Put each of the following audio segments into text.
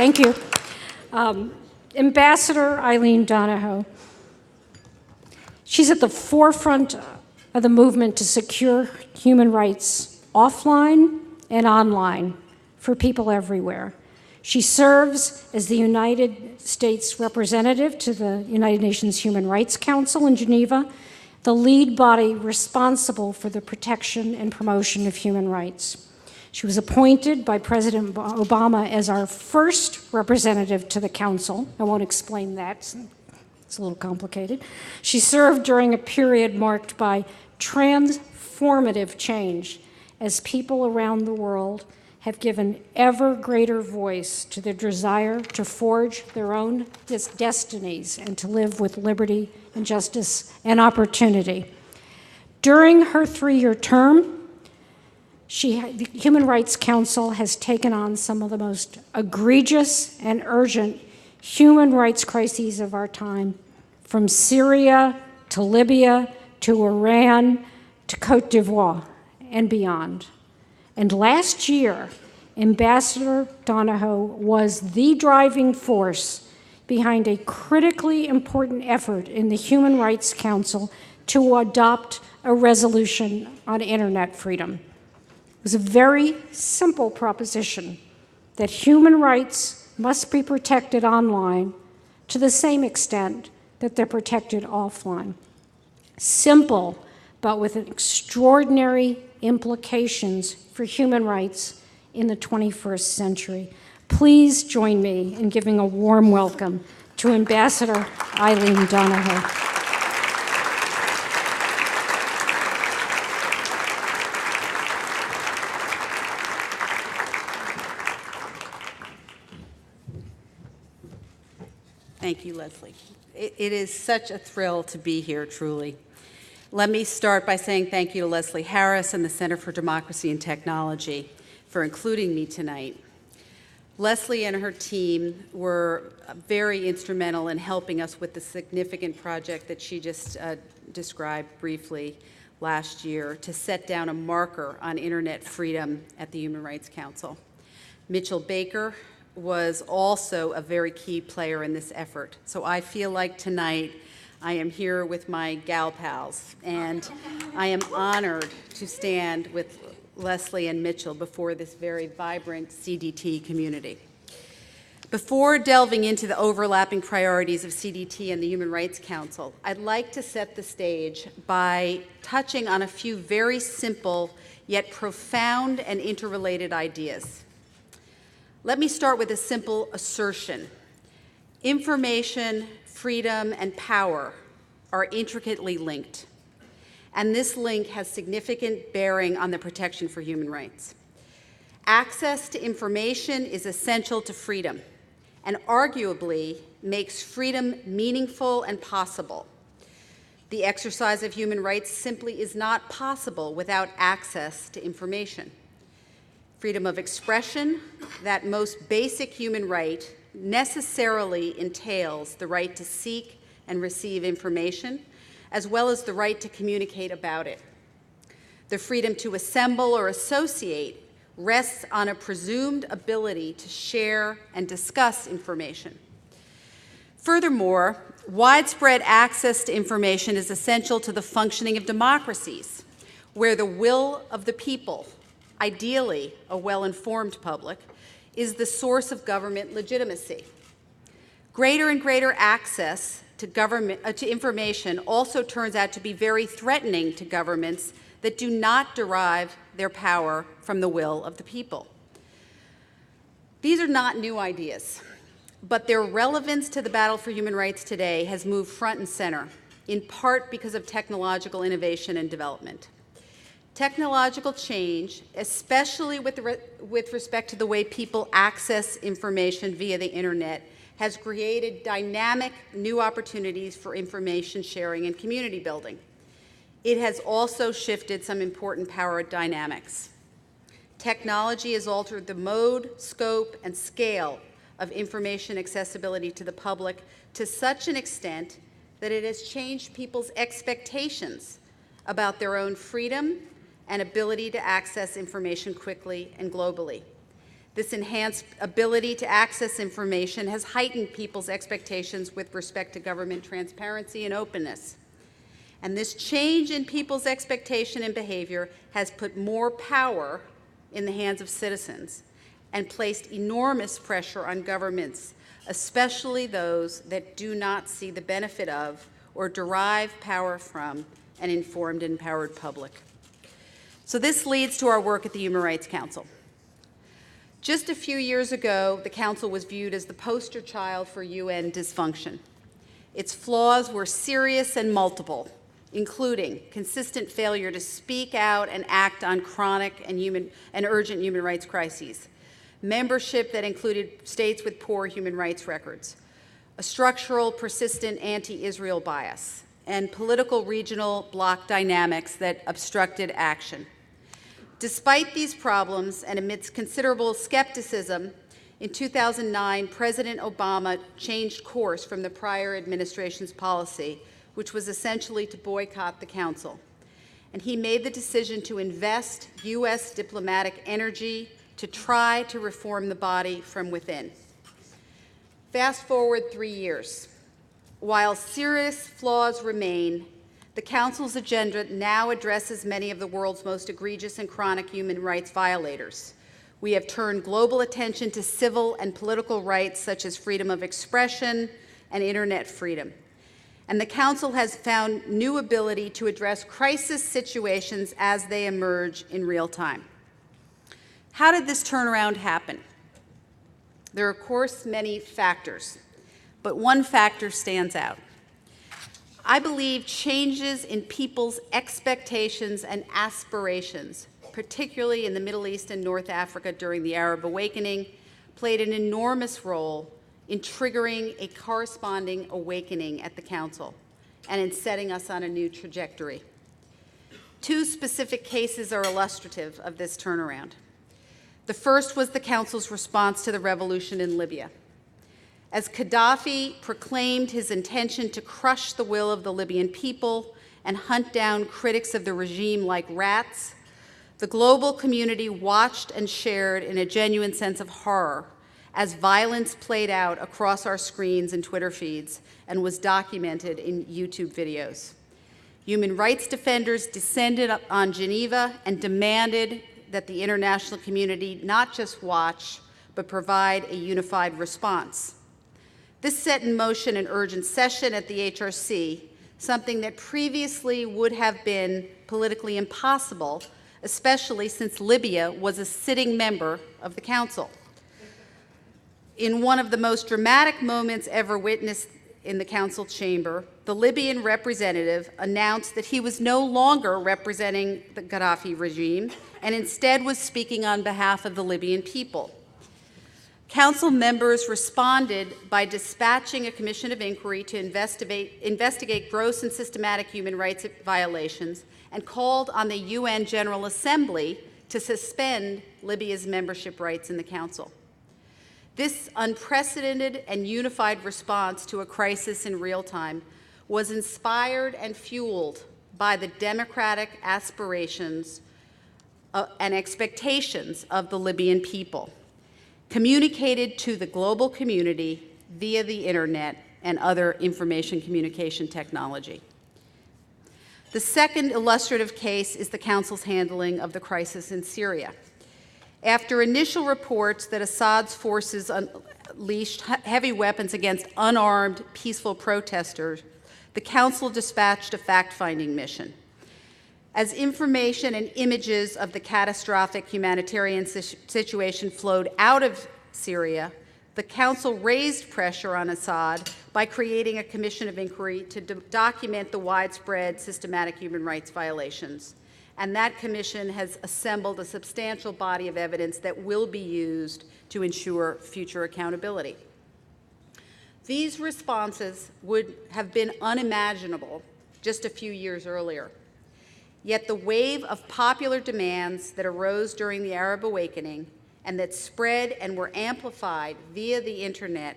Thank you. Ambassador Eileen Donahoe. She's at the forefront of the movement to secure human rights offline and online for people everywhere. She serves as the United States representative to the United Nations Human Rights Council in Geneva, the lead body responsible for the protection and promotion of human rights. She was appointed by President Obama as our first representative to the Council. I won't explain that, it's a little complicated. She served during a period marked by transformative change as people around the world have given ever greater voice to their desire to forge their own destinies and to live with liberty and justice and opportunity. During her 3-year term, the Human Rights Council has taken on some of the most egregious and urgent human rights crises of our time, from Syria to Libya to Iran to Cote d'Ivoire and beyond. And last year, Ambassador Donahoe was the driving force behind a critically important effort in the Human Rights Council to adopt a resolution on internet freedom. It was a very simple proposition that human rights must be protected online to the same extent that they're protected offline. Simple, but with extraordinary implications for human rights in the 21st century. Please join me in giving a warm welcome to Ambassador Eileen Donahoe. Thank you, Leslie. It is such a thrill to be here, truly. Let me start by saying thank you to Leslie Harris and the Center for Democracy and Technology for including me tonight. Leslie and her team were very instrumental in helping us with the significant project that she just described briefly last year to set down a marker on internet freedom at the Human Rights Council. Mitchell Baker was also a very key player in this effort. So I feel like tonight I am here with my gal pals, and I am honored to stand with Leslie and Mitchell before this very vibrant CDT community. Before delving into the overlapping priorities of CDT and the Human Rights Council, I'd like to set the stage by touching on a few very simple yet profound and interrelated ideas. Let me start with a simple assertion. Information, freedom, and power are intricately linked, and this link has significant bearing on the protection for human rights. Access to information is essential to freedom, and arguably makes freedom meaningful and possible. The exercise of human rights simply is not possible without access to information. Freedom of expression, that most basic human right, necessarily entails the right to seek and receive information, as well as the right to communicate about it. The freedom to assemble or associate rests on a presumed ability to share and discuss information. Furthermore, widespread access to information is essential to the functioning of democracies, where the will of the people, ideally a well-informed public, is the source of government legitimacy. Greater and greater access to information also turns out to be very threatening to governments that do not derive their power from the will of the people. These are not new ideas, but their relevance to the battle for human rights today has moved front and center, in part because of technological innovation and development. Technological change, especially with respect to the way people access information via the internet, has created dynamic new opportunities for information sharing and community building. It has also shifted some important power dynamics. Technology has altered the mode, scope, and scale of information accessibility to the public to such an extent that it has changed people's expectations about their own freedom and ability to access information quickly and globally. This enhanced ability to access information has heightened people's expectations with respect to government transparency and openness. And this change in people's expectation and behavior has put more power in the hands of citizens and placed enormous pressure on governments, especially those that do not see the benefit of or derive power from an informed and empowered public. So this leads to our work at the Human Rights Council. Just a few years ago, the Council was viewed as the poster child for UN dysfunction. Its flaws were serious and multiple, including consistent failure to speak out and act on chronic and urgent human rights crises, membership that included states with poor human rights records, a structural, persistent anti-Israel bias, and political regional bloc dynamics that obstructed action. Despite these problems and amidst considerable skepticism, in 2009, President Obama changed course from the prior administration's policy, which was essentially to boycott the Council. And he made the decision to invest U.S. diplomatic energy to try to reform the body from within. Fast forward 3 years. While serious flaws remain, the Council's agenda now addresses many of the world's most egregious and chronic human rights violators. We have turned global attention to civil and political rights such as freedom of expression and internet freedom. And the Council has found new ability to address crisis situations as they emerge in real time. How did this turnaround happen? There are, of course, many factors, but one factor stands out. I believe changes in people's expectations and aspirations, particularly in the Middle East and North Africa during the Arab Awakening, played an enormous role in triggering a corresponding awakening at the Council and in setting us on a new trajectory. Two specific cases are illustrative of this turnaround. The first was the Council's response to the revolution in Libya. As Gaddafi proclaimed his intention to crush the will of the Libyan people and hunt down critics of the regime like rats, the global community watched and shared in a genuine sense of horror as violence played out across our screens and Twitter feeds and was documented in YouTube videos. Human rights defenders descended on Geneva and demanded that the international community not just watch, but provide a unified response. This set in motion an urgent session at the HRC, something that previously would have been politically impossible, especially since Libya was a sitting member of the Council. In one of the most dramatic moments ever witnessed in the Council chamber, the Libyan representative announced that he was no longer representing the Gaddafi regime and instead was speaking on behalf of the Libyan people. Council members responded by dispatching a commission of inquiry to investigate gross and systematic human rights violations and called on the UN General Assembly to suspend Libya's membership rights in the Council. This unprecedented and unified response to a crisis in real time was inspired and fueled by the democratic aspirations and expectations of the Libyan people, communicated to the global community via the internet and other information communication technology. The second illustrative case is the Council's handling of the crisis in Syria. After initial reports that Assad's forces unleashed heavy weapons against unarmed, peaceful protesters, the Council dispatched a fact-finding mission. As information and images of the catastrophic humanitarian situation flowed out of Syria, the Council raised pressure on Assad by creating a commission of inquiry to document the widespread systematic human rights violations. And that commission has assembled a substantial body of evidence that will be used to ensure future accountability. These responses would have been unimaginable just a few years earlier. Yet the wave of popular demands that arose during the Arab Awakening and that spread and were amplified via the internet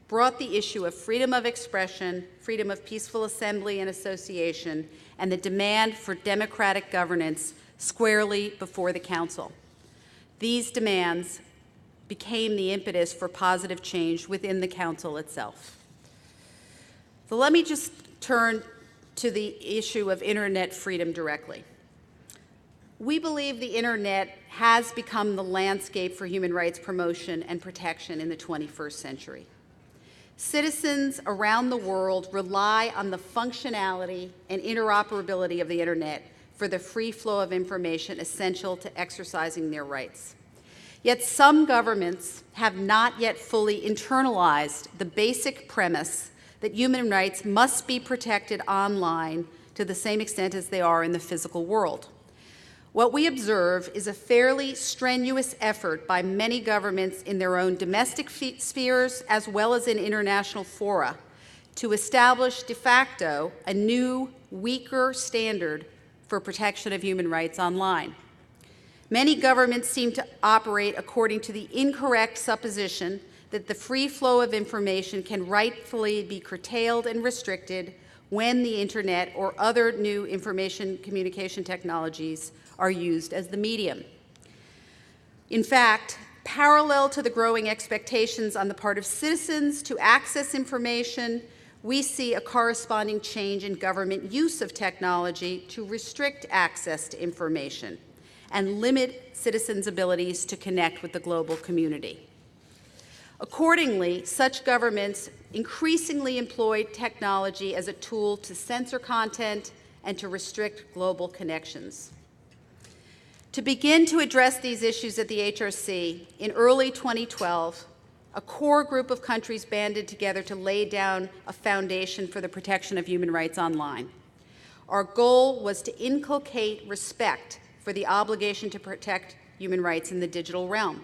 brought the issue of freedom of expression, freedom of peaceful assembly and association, and the demand for democratic governance squarely before the Council. These demands became the impetus for positive change within the Council itself. So let me just turn to the issue of internet freedom directly. We believe the internet has become the landscape for human rights promotion and protection in the 21st century. Citizens around the world rely on the functionality and interoperability of the internet for the free flow of information essential to exercising their rights. Yet some governments have not yet fully internalized the basic premise that human rights must be protected online to the same extent as they are in the physical world. What we observe is a fairly strenuous effort by many governments in their own domestic spheres as well as in international fora to establish de facto a new, weaker standard for protection of human rights online. Many governments seem to operate according to the incorrect supposition that the free flow of information can rightfully be curtailed and restricted when the internet or other new information communication technologies are used as the medium. In fact, parallel to the growing expectations on the part of citizens to access information, we see a corresponding change in government use of technology to restrict access to information and limit citizens' abilities to connect with the global community. Accordingly, such governments increasingly employ technology as a tool to censor content and to restrict global connections. To begin to address these issues at the HRC, in early 2012, a core group of countries banded together to lay down a foundation for the protection of human rights online. Our goal was to inculcate respect for the obligation to protect human rights in the digital realm.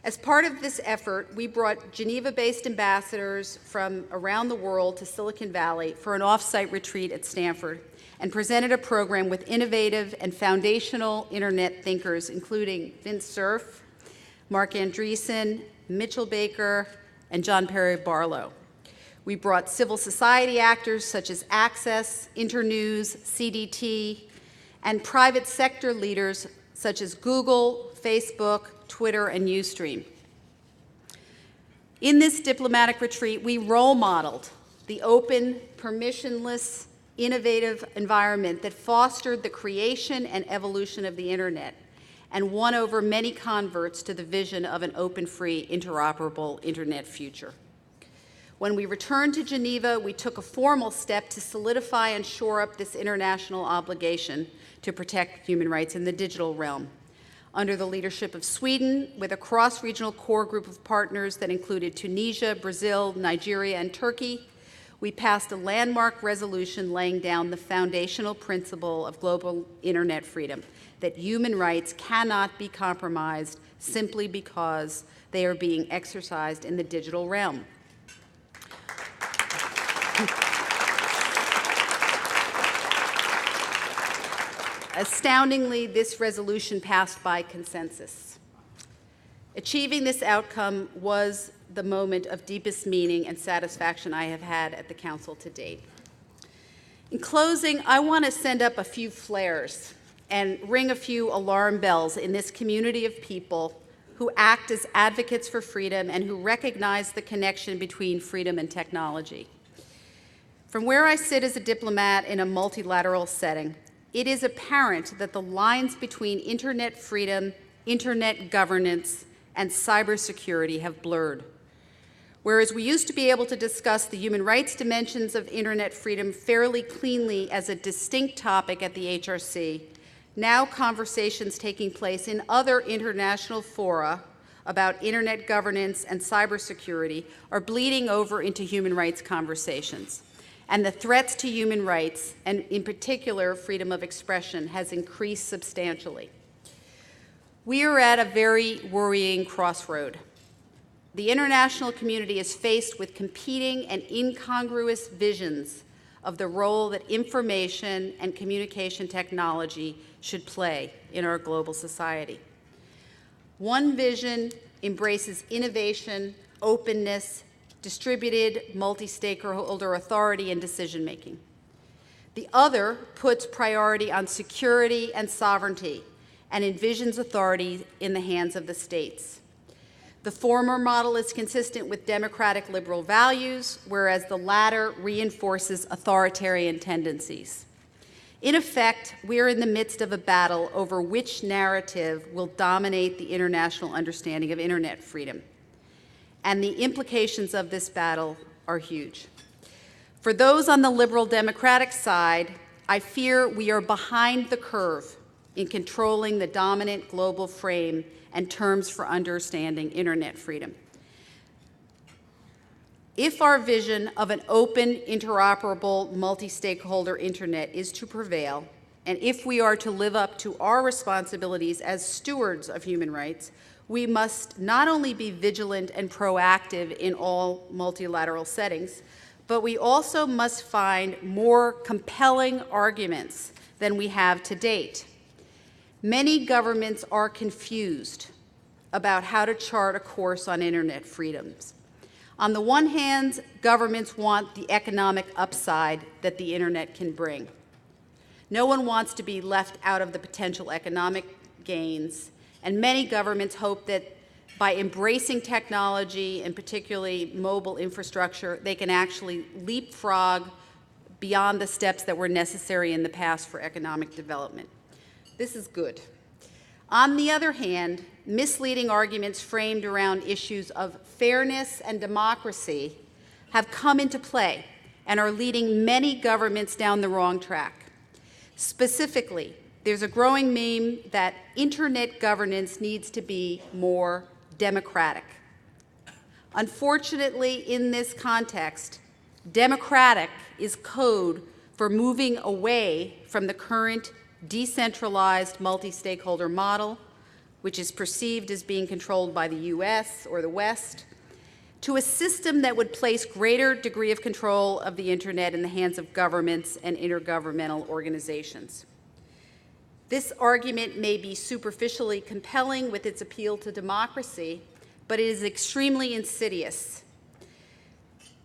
As part of this effort, we brought Geneva-based ambassadors from around the world to Silicon Valley for an off-site retreat at Stanford and presented a program with innovative and foundational internet thinkers, including Vince Cerf, Mark Andreessen, Mitchell Baker, and John Perry Barlow. We brought civil society actors such as Access, Internews, CDT, and private sector leaders such as Google, Facebook, Twitter, and Ustream. In this diplomatic retreat, we role modeled the open, permissionless, innovative environment that fostered the creation and evolution of the internet and won over many converts to the vision of an open, free, interoperable internet future. When we returned to Geneva, we took a formal step to solidify and shore up this international obligation to protect human rights in the digital realm. Under the leadership of Sweden, with a cross-regional core group of partners that included Tunisia, Brazil, Nigeria, and Turkey, we passed a landmark resolution laying down the foundational principle of global internet freedom, that human rights cannot be compromised simply because they are being exercised in the digital realm. Astoundingly, this resolution passed by consensus. Achieving this outcome was the moment of deepest meaning and satisfaction I have had at the Council to date. In closing, I want to send up a few flares and ring a few alarm bells in this community of people who act as advocates for freedom and who recognize the connection between freedom and technology. From where I sit as a diplomat in a multilateral setting, it is apparent that the lines between internet freedom, internet governance, and cybersecurity have blurred. Whereas we used to be able to discuss the human rights dimensions of internet freedom fairly cleanly as a distinct topic at the HRC, now conversations taking place in other international fora about internet governance and cybersecurity are bleeding over into human rights conversations. And the threats to human rights, and in particular freedom of expression, has increased substantially. We are at a very worrying crossroad. The international community is faced with competing and incongruous visions of the role that information and communication technology should play in our global society. One vision embraces innovation, openness, distributed multi-stakeholder authority and decision-making. The other puts priority on security and sovereignty and envisions authority in the hands of the states. The former model is consistent with democratic liberal values, whereas the latter reinforces authoritarian tendencies. In effect, we are in the midst of a battle over which narrative will dominate the international understanding of internet freedom. And the implications of this battle are huge. For those on the liberal democratic side, I fear we are behind the curve in controlling the dominant global frame and terms for understanding internet freedom. If our vision of an open, interoperable, multi-stakeholder internet is to prevail, and if we are to live up to our responsibilities as stewards of human rights, we must not only be vigilant and proactive in all multilateral settings, but we also must find more compelling arguments than we have to date. Many governments are confused about how to chart a course on internet freedoms. On the one hand, governments want the economic upside that the internet can bring. No one wants to be left out of the potential economic gains, and many governments hope that by embracing technology, and particularly mobile infrastructure, they can actually leapfrog beyond the steps that were necessary in the past for economic development. This is good. On the other hand, misleading arguments framed around issues of fairness and democracy have come into play and are leading many governments down the wrong track. Specifically, there's a growing meme that internet governance needs to be more democratic. Unfortunately, in this context, democratic is code for moving away from the current decentralized multi-stakeholder model, which is perceived as being controlled by the US or the West, to a system that would place greater degree of control of the internet in the hands of governments and intergovernmental organizations. This argument may be superficially compelling with its appeal to democracy, but it is extremely insidious.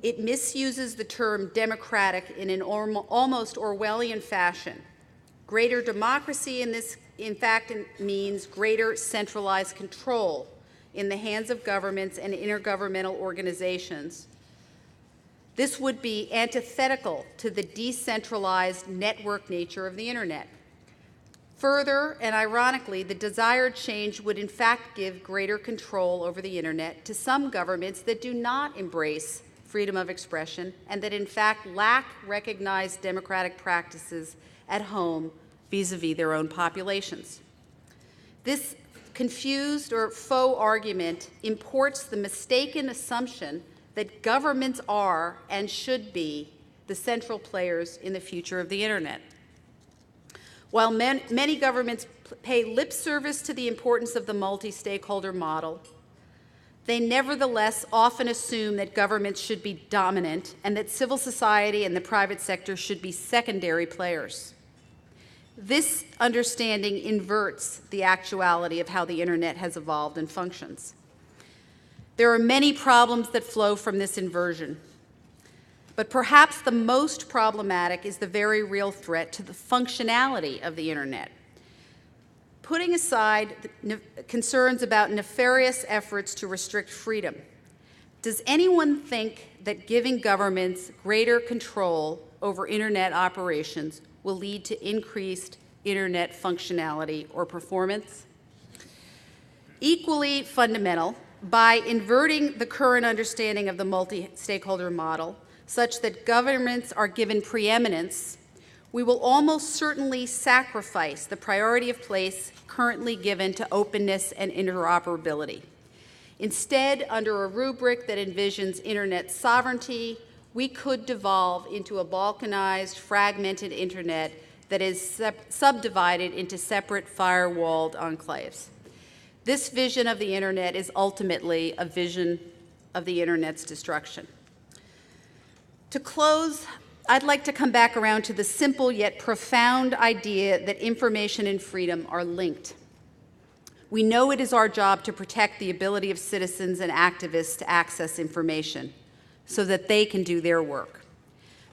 It misuses the term democratic in an almost Orwellian fashion. Greater democracy in fact, means greater centralized control in the hands of governments and intergovernmental organizations. This would be antithetical to the decentralized network nature of the internet. Further, and ironically, the desired change would in fact give greater control over the internet to some governments that do not embrace freedom of expression and that in fact lack recognized democratic practices at home vis-a-vis their own populations. This confused or faux argument imports the mistaken assumption that governments are and should be the central players in the future of the internet. While many governments pay lip service to the importance of the multi-stakeholder model, they nevertheless often assume that governments should be dominant and that civil society and the private sector should be secondary players. This understanding inverts the actuality of how the internet has evolved and functions. There are many problems that flow from this inversion, but perhaps the most problematic is the very real threat to the functionality of the internet. Putting aside the concerns about nefarious efforts to restrict freedom, does anyone think that giving governments greater control over internet operations will lead to increased internet functionality or performance? Equally fundamental, by inverting the current understanding of the multi-stakeholder model such that governments are given preeminence, we will almost certainly sacrifice the priority of place currently given to openness and interoperability. Instead, under a rubric that envisions internet sovereignty, we could devolve into a balkanized, fragmented internet that is subdivided into separate firewalled enclaves. This vision of the internet is ultimately a vision of the internet's destruction. To close, I'd like to come back around to the simple yet profound idea that information and freedom are linked. We know it is our job to protect the ability of citizens and activists to access information so that they can do their work.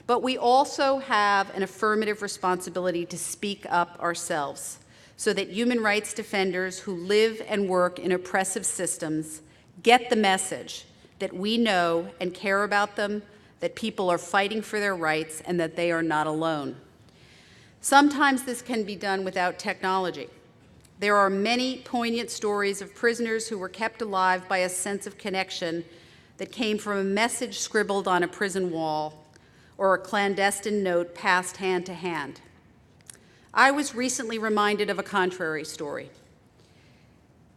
But we also have an affirmative responsibility to speak up ourselves so that human rights defenders who live and work in oppressive systems get the message that we know and care about them, that people are fighting for their rights, and that they are not alone. Sometimes this can be done without technology. There are many poignant stories of prisoners who were kept alive by a sense of connection that came from a message scribbled on a prison wall or a clandestine note passed hand to hand. I was recently reminded of a contrary story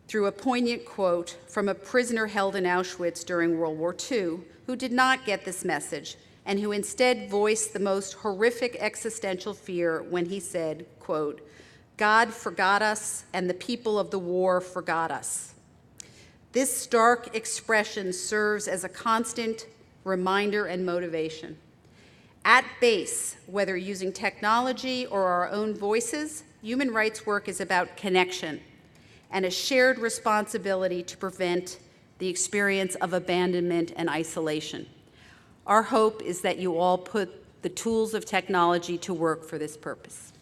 through a poignant quote from a prisoner held in Auschwitz during World War II who did not get this message and who instead voiced the most horrific existential fear when he said, quote, "God forgot us and the people of the war forgot us." This stark expression serves as a constant reminder and motivation. At base, whether using technology or our own voices, human rights work is about connection and a shared responsibility to prevent the experience of abandonment and isolation. Our hope is that you all put the tools of technology to work for this purpose.